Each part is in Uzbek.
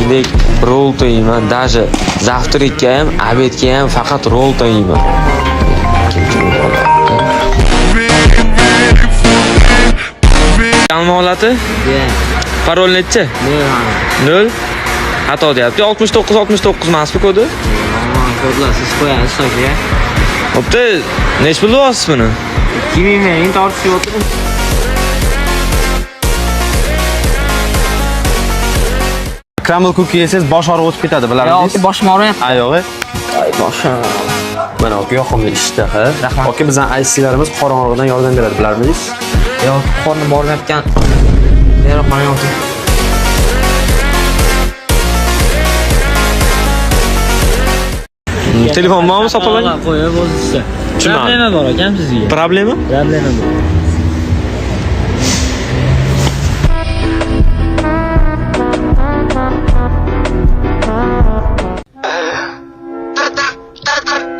sizdek rol to'yman, даже завтракka ham, obedga ham faqat rol to'yman. Alma holati? Parol necha? 0. Xato deyapti. 69 emasmi kodi? Kodlar siz qo'yasiz aka. Bo'pti, nech pul olasiz buni? 2000 ming tortishib o'tiring. Crumble cookie yesangiz bosh og'rig'i o'tib ketadi, bilardingiz? Yo'q, boshim og'riyapti. Ha, yo'q. Ay, boshim. Mana aka yoqimli ishtaha. Aka bizning aysilarimiz qorong'idan yordam beradi, bilardingiz? Yo'q, qornim bormayotgan. Bera qo'ying. Telefon bormi sotib Qo'yib o'zingizcha. Problema bor ekan sizga. Problema? Problema bor.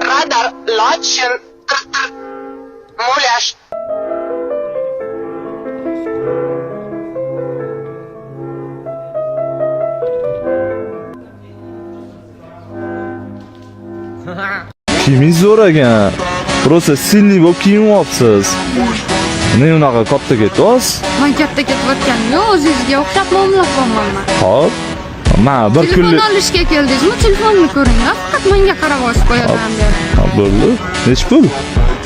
Radar, Lodgen, Muляж. Kimingiz zo'r ekan. Просто silli bo'lib kiyinyapsiz. Nima unaqa katta ketyapsiz? Men katta ketayotganim yo'q, o'zingizga o'xshab muomala qilmayman. Hop. Mana bir Telefon kunlik olishga keldingizmi? Telefonni ko'ring, faqat menga qarab olib qo'yaman deb. bo'ldi. Nech pul?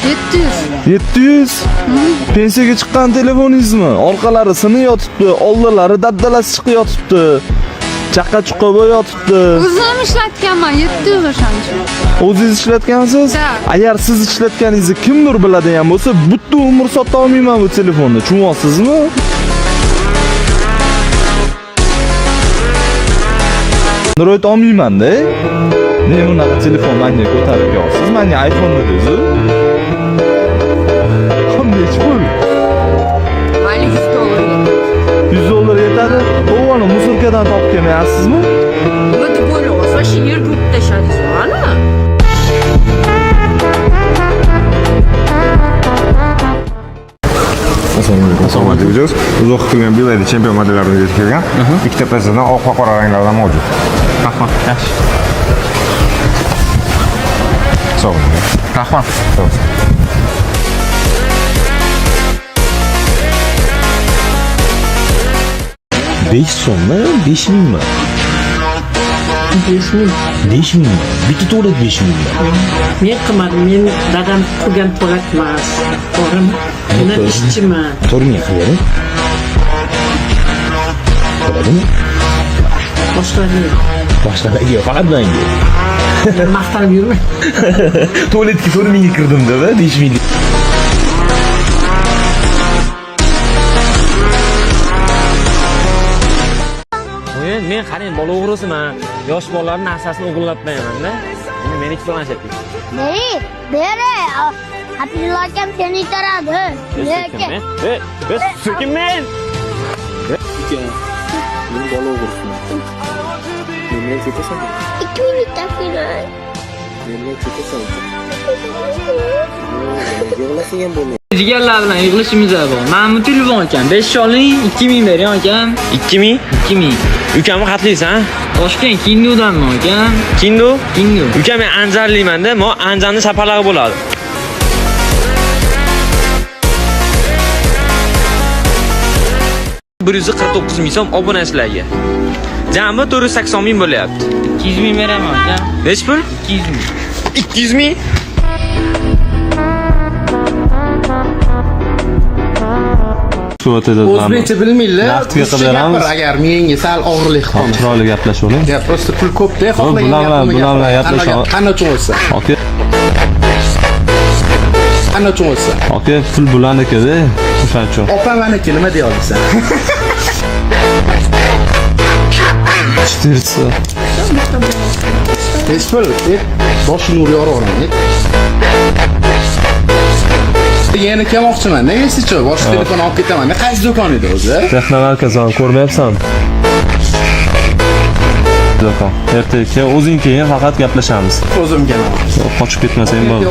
700. 700. Pensiyaga chiqqan telefoningizmi? Orqalari sinib yotibdi, oldilari daddalasi chiqib yotibdi. Chaqqa chuqqa bo'lib yotibdi. O'zim ishlatganman, 700 o'shancha. O'zingiz ishlatgansiz? Da. Agar siz ishlatganingizni kimdir biladigan bo'lsa, butun umr sota olmayman bu telefonni. Tushunyapsizmi? Android olmayman-da. Ne unaqa telefon menga ko'tarib kelasiz? Menga iPhone dedingiz-ku. Qanday pul? Mayli $100 yetadi. O'g'lim musulkadan topib kelmayapsizmi? Nima bo'lib olsa, shu yerga urib tashlaysiz, ana. Assalomu alaykum. Uzoq kutilgan Bilaydi chempion modellarini yetib kelgan. Ikkita tasidan oq va qora ranglarda mavjud. Rahmat. Yaxshi. Sog' bo'ling. Rahmat. 5 so'mmi? 5000mi? 5000mi? Bitta to'g'ri 5000mi? Men qilmadim, men dadam qilgan po'lat emas. To'g'rimi? Men ishchiman. To'g'ri qiladi. Qiladimi? Boshqalarga yo'q, faqat menga. Maqtanib yurma. Tualetga 4000 ga kirdim-da, 5000. Men qarang, bola o'g'risiman. Yosh bolalarning narsasini o'g'irlab qo'yaman-da. Meniki planshetga. Bere. Abdulloh akam seni itaradi. Lekin. Sekin men. Men bola o'g'risiman. Menga ketasan. 2 minut taqilay. Menga ketasan. Yig'lasang ham bo'lmaydi. Jigarlar bilan yig'ilishimiz bor. Mana bu telefon ekan. 5 oling, 2000 bering akam. 2000? 2000. Ukamni xatlaysan? Toshkent Kindudanmi akam? Kindu? Kindu. Ukam men Anjarliman-da, men Anjarning safarlari bo'ladi. $149,000 so'm obunachilarga. Jami 480,000 bo'lyapti. 200,000 beraman akam. Nech pul? 200,000. 200,000? O'zbekcha bilmaylar. Naftiga qidiramiz. Agar menga sal og'irlik qilmasa. Chiroyli gaplashavering. Ya, prosta pul ko'p-da, Bular bilan gaplashamiz. Qanday uchun bo'lsa? Aka, Qanday uchun bo'lsa? aka pul bularniki-da, o'shaning uchun. Opa meniki, nima deya olasan? 400. Hech pul, boshini urib yoraveradi. Yana kelmoqchiman. Nega sizcha boshqa telefon olib ketaman? Qaysi do'kon edi o'zi? Texnomarkazdan ko'rmayapsan. Do'kon. Ertaga o'zing keyin faqat gaplashamiz. O'zimga. Qochib ketmasang bo'ldi.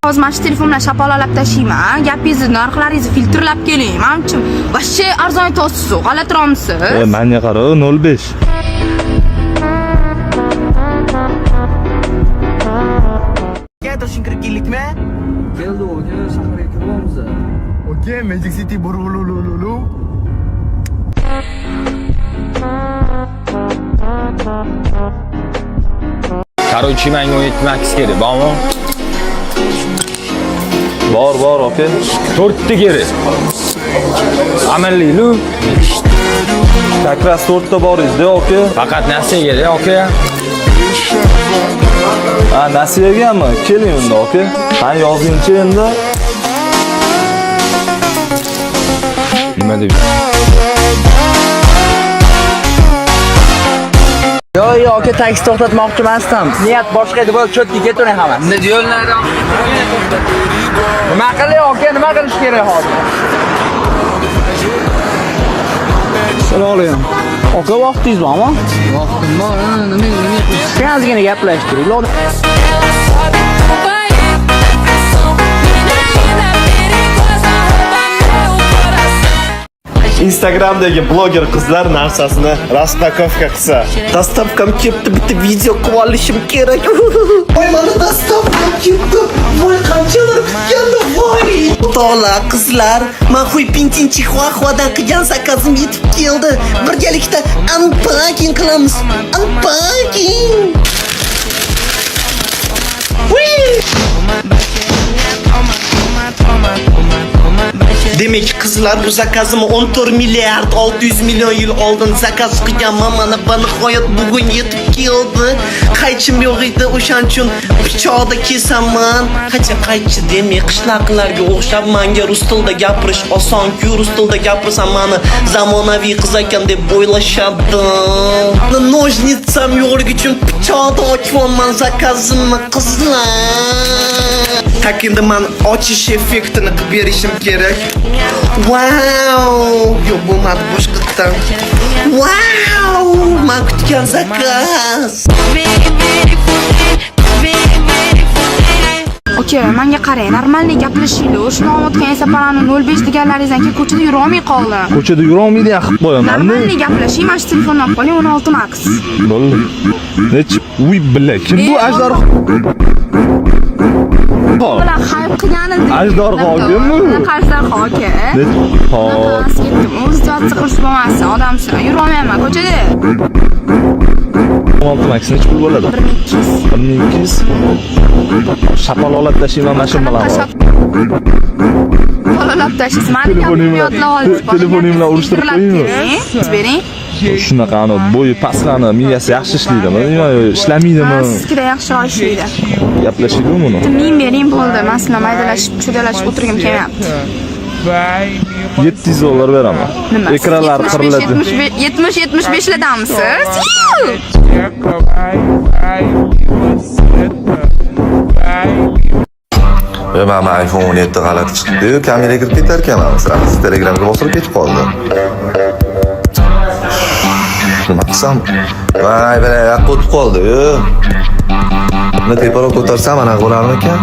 hozir mana shu telefon bilan shapalolab tashlayman. Gapingizni, narxlaringizni filtrlab keling. Men uchun вообще arzon aytyapsiz, g'alatiroqmisiz? Menga qara, 05. Короче, menga 17 max kerak, bormi? Bor, aka. 4 ta kerak. Amallilu. Как раз 4 ta bor edi, aka. Faqat nasiya kerak, aka. Nasiyagami? Keling unda, aka. Ha, yozingchi endi. Nima deb? Yo, aka, taksi to'xtatmoqchi emasdim. Niyat boshqa edi, bo'lib cho'tga ketavering hamma. Yo'llardan. Nima qilay, aka, nima qilish kerak hozir? Assalomu alaykum. Aka, vaqtingiz bormi? Vaqtim bor, nima? Ozgina gaplashtiring. Instagramdagi bloger qizlar narsasini rastakovka qilsa. Dastavkam kelibdi, bitta video qilib olishim kerak. Voy, mana dastavkam kelibdi. Voy, qanchalar kutganda, voy. To'la qizlar, men qo'y pintinchi xua-xuadan qilgan zakazim yetib keldi. Birgalikda unpacking qilamiz. Unpacking. Demek qizlar bu zakazimni 14 milliard 600 milyon yil oldin zakaz qilganman. Mana bani nihoyat bugun yetib keldi. Qaychim yo'q edi, o'shaning uchun pichoqda kesaman. Qaychi demay qishloqlarga o'xshab menga rus tilida gapirish oson-ku. Rus tilida gapirsam meni zamonaviy qiz ekan deb o'ylashadi. Nojnitsam yo'qligi uchun pichoqda ochyapman zakazimni qizlar. Tak endi men ochish effektini qilib berishim kerak. Wow! Yo'q, bo'lmadi boshqatdan. Wow! Men kutgan zakaz. Aka, menga qarang, normalniy gaplashinglar. Shuni olmayotgan esa parani 05 deganlaringizdan keyin ko'chada yura olmay qoldim. Ko'chada yura olmaydi, qilib qo'yaman. Normalniy gaplashing, mana shu telefonni olib qoling, 16 max. Bo'ldi. Nech? Uy, billa. Kim bu ajdar? Bular hayb qilganingiz. Ajdorxo'gimi? Qarsarxo aka. Hop. O'z javob qilish bo'lmasa, odamsiz. Yura olmayman ko'chada. 16 max nech pul bo'ladi? 1200. Shapalolab tashlayman mashinalarni. Shapalolab tashlaysiz. Telefonim bilan urishtirib qo'yingmi? Bering. Shunaqa ana bo'yi pastlarni miyasi yaxshi ishlaydimi? Ishlamaydimi? Sizdagida yaxshiroq ishlaydi. Gaplashaylikmi buni? Men bering bo'ldi. Men sizlar maydalashib, chudalashib o'tirgim kelyapti. $700 beraman. Ekranlar qiriladi. 70-75 ladamsiz? Mana iPhone 17 g'alati chiqdi. Kameraga kirib ketar ekanman. Telegramga bosib ketib qoldi. Nima qilsam? Voy, bala, yoqqa o'tib qoldi. Buni teparoq ko'tarsam mana bo'larmikan?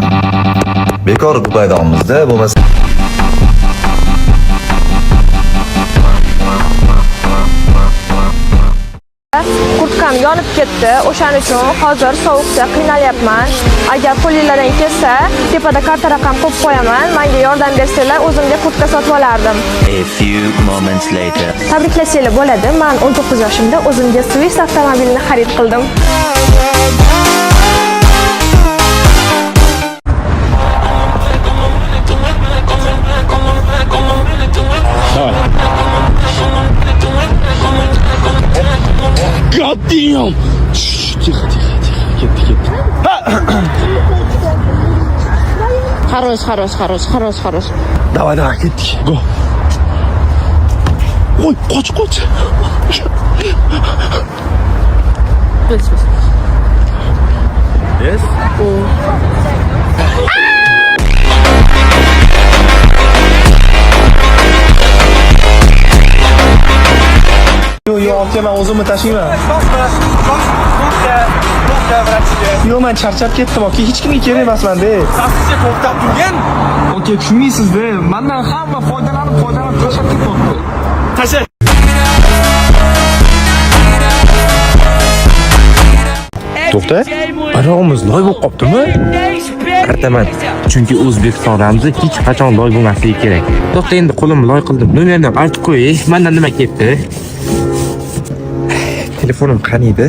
Bekor Dubaydamizda, bo'lmasa Kurtkam yonib ketdi. O'shaning uchun hozir sovuqda qiynalyapman. Agar qo'lingizdan kelsa, tepada karta raqam qo'yib qo'yaman. Menga yordam bersanglar, o'zimga kurtka sotib olardim. A few moments later. Tabriklasanglar bo'ladi. Men 19 yoshimda o'zimga Swift avtomobilni xarid qildim. God damn! Тихо. Ketdi. Хорош. Давай, ketdik. Go. Oy, qoch. Yes. Yo, olib kelman, o'zimni tashiyman. Yo'q, men charchab ketdim, aka. Hech kimga kerak emasman-da. Taksiga to'xtab turgan. Aka, tushunmaysiz-da. Mendan hamma foydalanib tashlab ketyapti. Tasha. To'xta. Arog'imiz loy bo'lib qoptimi? Qartaman. Chunki O'zbekiston ramzi hech qachon loy bo'lmasligi kerak. To'xta, endi qo'limni loy qildim. Nomerni aytib qo'ying. Mendan nima ketdi? Telefonim qaniydi?